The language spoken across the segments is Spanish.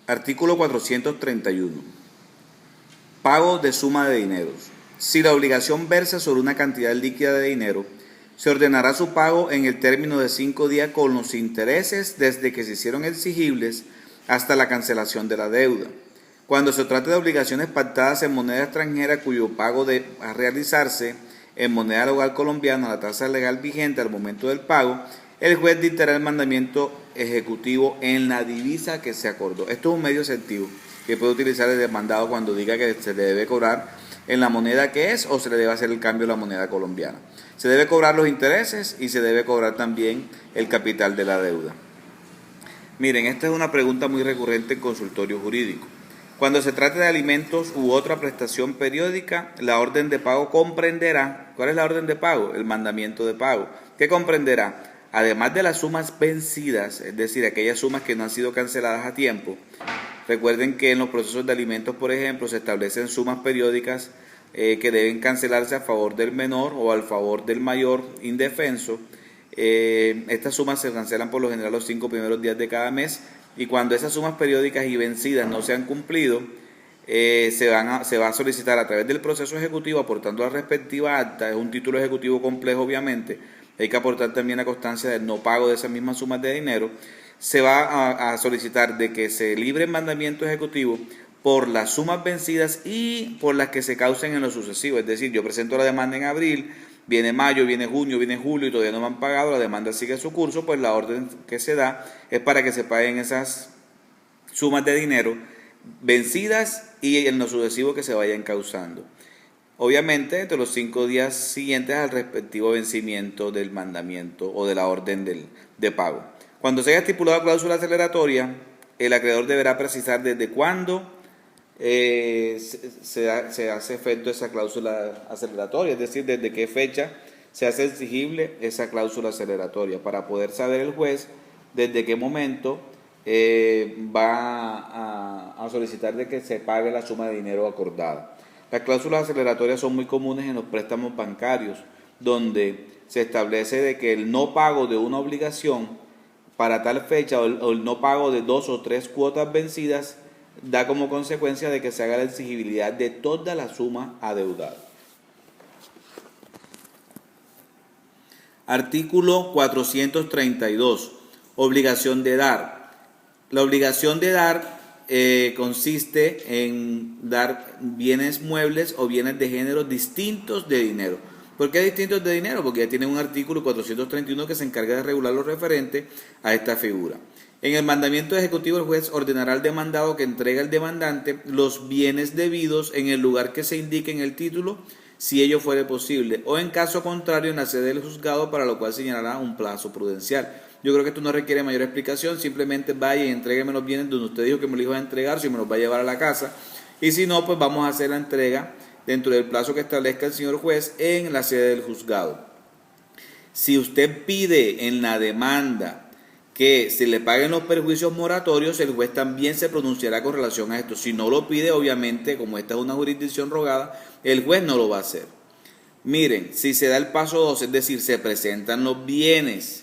Artículo 431. Pago de suma de dineros. Si la obligación versa sobre una cantidad líquida de dinero, se ordenará su pago en el término de 5 días con los intereses desde que se hicieron exigibles hasta la cancelación de la deuda. Cuando se trate de obligaciones pactadas en moneda extranjera cuyo pago a realizarse en moneda local colombiana a la tasa legal vigente al momento del pago, el juez dictará el mandamiento ejecutivo en la divisa que se acordó. Esto es un medio exceptivo que puede utilizar el demandado cuando diga que se le debe cobrar en la moneda que es o se le debe hacer el cambio a la moneda colombiana. Se debe cobrar los intereses y se debe cobrar también el capital de la deuda. Miren, esta es una pregunta muy recurrente en consultorio jurídico. Cuando se trate de alimentos u otra prestación periódica, la orden de pago comprenderá, ¿cuál es la orden de pago? El mandamiento de pago. ¿Qué comprenderá? Además de las sumas vencidas, es decir, aquellas sumas que no han sido canceladas a tiempo. Recuerden que en los procesos de alimentos, por ejemplo, se establecen sumas periódicas que deben cancelarse a favor del menor o al favor del mayor indefenso. Estas sumas se cancelan por lo general los 5 primeros días de cada mes, y cuando esas sumas periódicas y vencidas no se han cumplido, se va a solicitar a través del proceso ejecutivo, aportando la respectiva acta. Es un título ejecutivo complejo, obviamente. Hay que aportar también la constancia del no pago de esas mismas sumas de dinero. Se va a solicitar de que se libre el mandamiento ejecutivo por las sumas vencidas y por las que se causen en lo sucesivo. Es decir, yo presento la demanda en abril, viene mayo, viene junio, viene julio y todavía no me han pagado, la demanda sigue su curso, pues la orden que se da es para que se paguen esas sumas de dinero vencidas y en lo sucesivo que se vayan causando. Obviamente, entre los 5 días siguientes al respectivo vencimiento del mandamiento o de la orden de pago. Cuando se haya estipulado cláusula aceleratoria, el acreedor deberá precisar desde cuándo se hace efecto esa cláusula aceleratoria, es decir, desde qué fecha se hace exigible esa cláusula aceleratoria, para poder saber el juez desde qué momento va a solicitar de que se pague la suma de dinero acordada. Las cláusulas aceleratorias son muy comunes en los préstamos bancarios, donde se establece de que el no pago de una obligación para tal fecha o el no pago de 2 o 3 cuotas vencidas da como consecuencia de que se haga la exigibilidad de toda la suma adeudada. Artículo 432. Obligación de dar. La obligación de dar consiste en dar bienes muebles o bienes de género distintos de dinero. ¿Por qué distintos de dinero? Porque ya tiene un artículo 431 que se encarga de regular lo referente a esta figura. En el mandamiento ejecutivo, el juez ordenará al demandado que entregue al demandante los bienes debidos en el lugar que se indique en el título, si ello fuere posible, o en caso contrario en la sede del juzgado, para lo cual señalará un plazo prudencial. Yo creo que esto no requiere mayor explicación, simplemente vaya y entrégueme los bienes donde usted dijo que me los iba a entregar, si me los va a llevar a la casa, y si no, pues vamos a hacer la entrega dentro del plazo que establezca el señor juez en la sede del juzgado. Si usted pide en la demanda que se le paguen los perjuicios moratorios, el juez también se pronunciará con relación a esto. Si no lo pide, obviamente, como esta es una jurisdicción rogada, el juez no lo va a hacer. Miren, si se da el paso 2, es decir, se presentan los bienes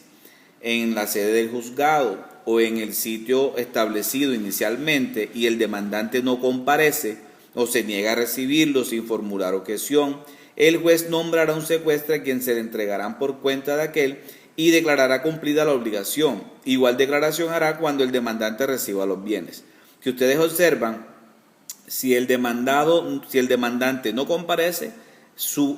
en la sede del juzgado o en el sitio establecido inicialmente y el demandante no comparece o se niega a recibirlo sin formular objeción, el juez nombrará un secuestre a quien se le entregarán por cuenta de aquel y declarará cumplida la obligación. Igual declaración hará cuando el demandante reciba los bienes. Si ustedes observan, si el demandante no comparece,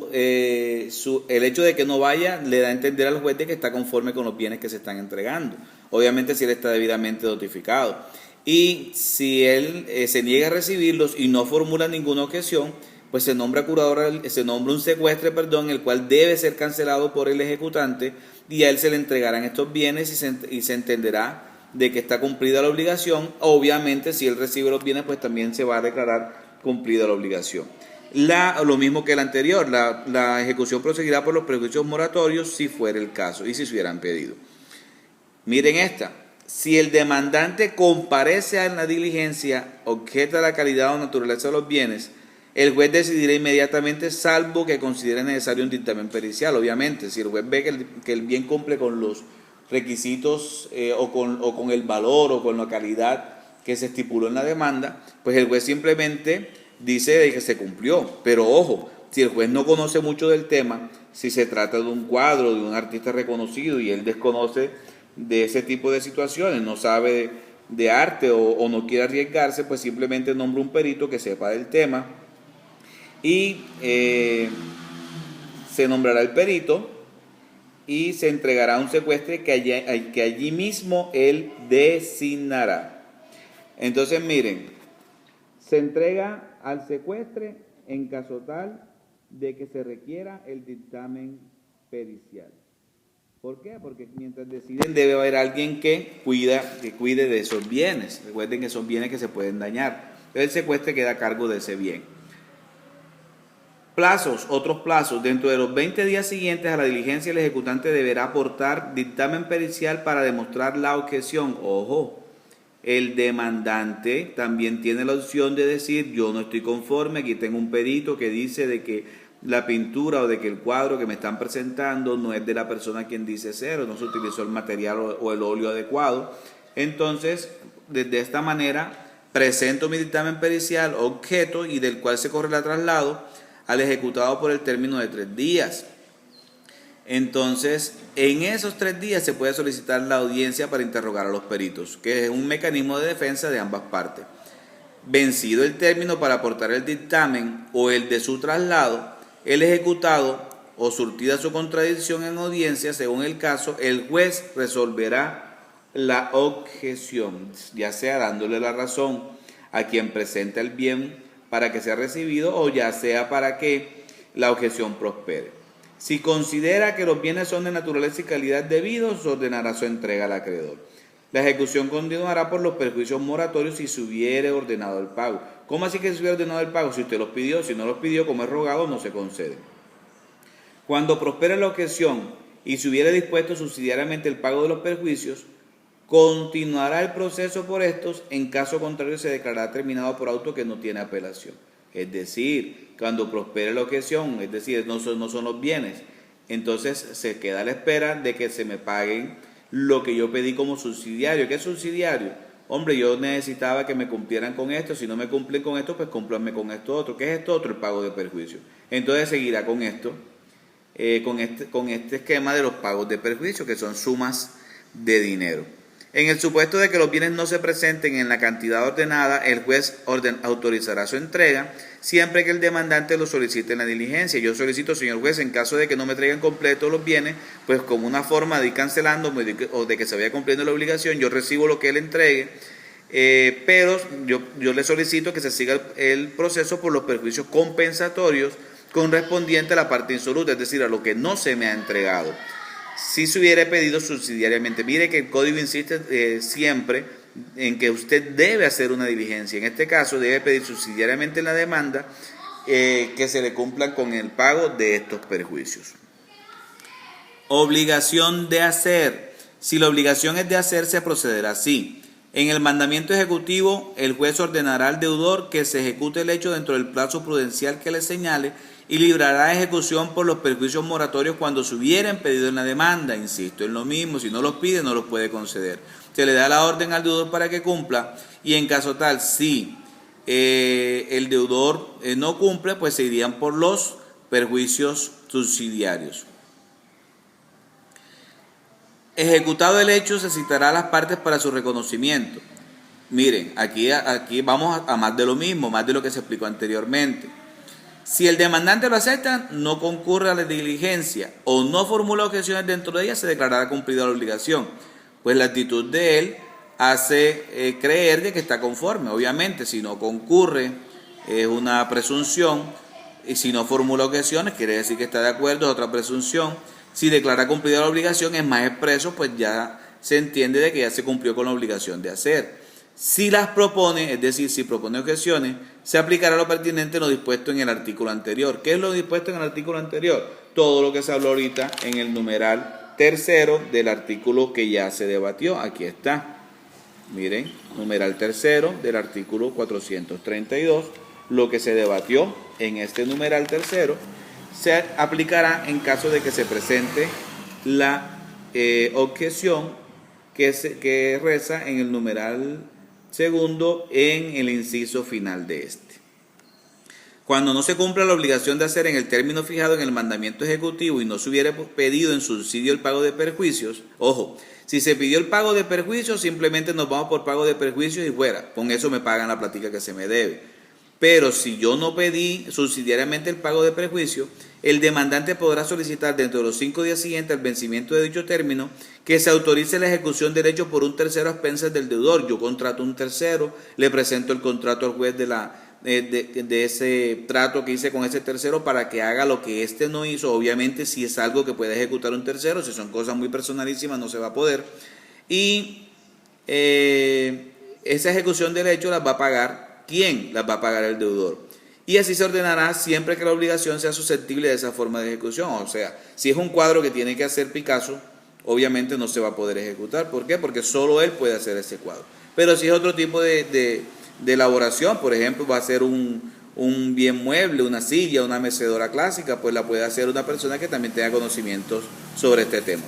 el hecho de que no vaya le da a entender al juez de que está conforme con los bienes que se están entregando. Obviamente si él está debidamente notificado. Y si él se niega a recibirlos y no formula ninguna objeción, pues se nombra un secuestre, el cual debe ser cancelado por el ejecutante, y a él se le entregarán estos bienes y se entenderá de que está cumplida la obligación. Obviamente si él recibe los bienes, pues también se va a declarar cumplida la obligación. Lo mismo que el anterior, la ejecución proseguirá por los perjuicios moratorios si fuera el caso y si se hubieran pedido. Miren esta. Si el demandante comparece a la diligencia, objeta la calidad o naturaleza de los bienes, el juez decidirá inmediatamente, salvo que considere necesario un dictamen pericial. Obviamente, si el juez ve que el bien cumple con los requisitos o con el valor o con la calidad que se estipuló en la demanda, pues el juez simplemente dice de que se cumplió. Pero ojo, si el juez no conoce mucho del tema, si se trata de un cuadro, de un artista reconocido y él desconoce de ese tipo de situaciones, no sabe de arte o no quiere arriesgarse, pues simplemente nombra un perito que sepa del tema y se nombrará el perito y se entregará un secuestre que allí mismo él designará. Entonces miren, se entrega al secuestre en caso tal de que se requiera el dictamen pericial. ¿Por qué? Porque mientras deciden debe haber alguien que cuide de esos bienes. Recuerden que son bienes que se pueden dañar. El secuestre queda a cargo de ese bien. Plazos, otros plazos. Dentro de los 20 días siguientes a la diligencia, el ejecutante deberá aportar dictamen pericial para demostrar la objeción. Ojo, el demandante también tiene la opción de decir: yo no estoy conforme, aquí tengo un perito que dice de que la pintura o de que el cuadro que me están presentando no es de la persona quien dice ser, o no se utilizó el material o el óleo adecuado. Entonces, de esta manera, presento mi dictamen pericial, objeto, y del cual se corre el traslado al ejecutado por el término de 3 días. Entonces, en esos 3 días se puede solicitar la audiencia para interrogar a los peritos, que es un mecanismo de defensa de ambas partes. Vencido el término para aportar el dictamen o el de su traslado, el ejecutado o surtida su contradicción en audiencia, según el caso, el juez resolverá la objeción, ya sea dándole la razón a quien presenta el bien para que sea recibido o ya sea para que la objeción prospere. Si considera que los bienes son de naturaleza y calidad debidos, ordenará su entrega al acreedor. La ejecución continuará por los perjuicios moratorios si se hubiere ordenado el pago. ¿Cómo así que se hubiera ordenado el pago? Si usted los pidió, si no los pidió, como es rogado, no se concede. Cuando prospere la objeción y se hubiere dispuesto subsidiariamente el pago de los perjuicios, continuará el proceso por estos, en caso contrario se declarará terminado por auto que no tiene apelación. Es decir, cuando prospere la objeción, es decir, no son los bienes, entonces se queda a la espera de que se me paguen lo que yo pedí como subsidiario. ¿Qué es subsidiario? Hombre, yo necesitaba que me cumplieran con esto, si no me cumplen con esto, pues cúmplanme con esto otro. ¿Qué es esto otro? El pago de perjuicio. Entonces seguirá con esto, con este esquema de los pagos de perjuicio, que son sumas de dinero. En el supuesto de que los bienes no se presenten en la cantidad ordenada, el juez autorizará su entrega, siempre que el demandante lo solicite en la diligencia. Yo solicito, señor juez, en caso de que no me traigan completos los bienes, pues como una forma de ir cancelándome o de que se vaya cumpliendo la obligación, yo recibo lo que él entregue, pero yo le solicito que se siga el proceso por los perjuicios compensatorios correspondientes a la parte insoluta, es decir, a lo que no se me ha entregado. Si se hubiera pedido subsidiariamente, mire que el código insiste siempre en que usted debe hacer una diligencia. En este caso debe pedir subsidiariamente en la demanda que se le cumplan con el pago de estos perjuicios. Obligación de hacer. Si la obligación es de hacer, se procederá así. En el mandamiento ejecutivo, el juez ordenará al deudor que se ejecute el hecho dentro del plazo prudencial que le señale y librará ejecución por los perjuicios moratorios cuando se hubieran pedido en la demanda. Insisto, es lo mismo, si no los pide, no los puede conceder. Se le da la orden al deudor para que cumpla y en caso tal, si el deudor no cumple, pues se irían por los perjuicios subsidiarios. Ejecutado el hecho, se citará a las partes para su reconocimiento. Miren, aquí vamos a más de lo mismo, más de lo que se explicó anteriormente. Si el demandante lo acepta, no concurre a la diligencia o no formula objeciones dentro de ella, se declarará cumplida la obligación. Pues la actitud de él hace creer de que está conforme. Obviamente, si no concurre, es una presunción, y si no formula objeciones, quiere decir que está de acuerdo, es otra presunción. Si declara cumplida la obligación, es más expreso, pues ya se entiende de que ya se cumplió con la obligación de hacer. Si las propone, es decir, si propone objeciones, se aplicará lo pertinente en lo dispuesto en el artículo anterior. ¿Qué es lo dispuesto en el artículo anterior? Todo lo que se habló ahorita en el numeral tercero del artículo que ya se debatió. Aquí está. Miren, numeral tercero del artículo 432. Lo que se debatió en este numeral tercero se aplicará en caso de que se presente la objeción que reza en el numeral Segundo, en el inciso final de este. Cuando no se cumpla la obligación de hacer en el término fijado en el mandamiento ejecutivo y no se hubiera pedido en subsidio el pago de perjuicios, ojo, si se pidió el pago de perjuicios, simplemente nos vamos por pago de perjuicios y fuera, con eso me pagan la platica que se me debe. Pero si yo no pedí subsidiariamente el pago de perjuicio, el demandante podrá solicitar dentro de los 5 días siguientes al vencimiento de dicho término que se autorice la ejecución de derecho por un tercero a expensas del deudor. Yo contrato un tercero, le presento el contrato al juez de ese trato que hice con ese tercero para que haga lo que éste no hizo. Obviamente si es algo que puede ejecutar un tercero, si son cosas muy personalísimas no se va a poder. Y esa ejecución de derecho las va a pagar ¿quién? Las va a pagar el deudor. Y así se ordenará siempre que la obligación sea susceptible de esa forma de ejecución. O sea, si es un cuadro que tiene que hacer Picasso, obviamente no se va a poder ejecutar. ¿Por qué? Porque solo él puede hacer ese cuadro. Pero si es otro tipo de elaboración, por ejemplo, va a ser un bien mueble, una silla, una mecedora clásica, pues la puede hacer una persona que también tenga conocimientos sobre este tema.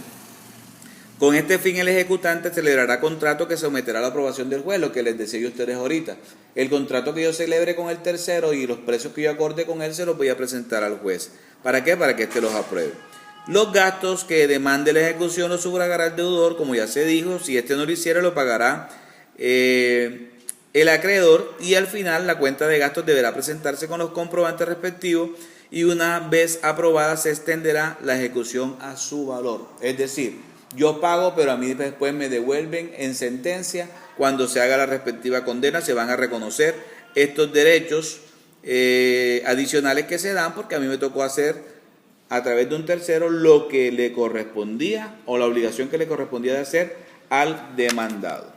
Con este fin el ejecutante celebrará contrato que someterá a la aprobación del juez, lo que les decía yo a ustedes ahorita. El contrato que yo celebre con el tercero y los precios que yo acorde con él se los voy a presentar al juez. ¿Para qué? Para que éste los apruebe. Los gastos que demande la ejecución los sufragará el deudor, como ya se dijo. Si éste no lo hiciera, lo pagará el acreedor, y al final la cuenta de gastos deberá presentarse con los comprobantes respectivos y una vez aprobada se extenderá la ejecución a su valor. Es decir, yo pago, pero a mí después me devuelven en sentencia. Cuando se haga la respectiva condena se van a reconocer estos derechos adicionales que se dan, porque a mí me tocó hacer a través de un tercero lo que le correspondía o la obligación que le correspondía de hacer al demandado.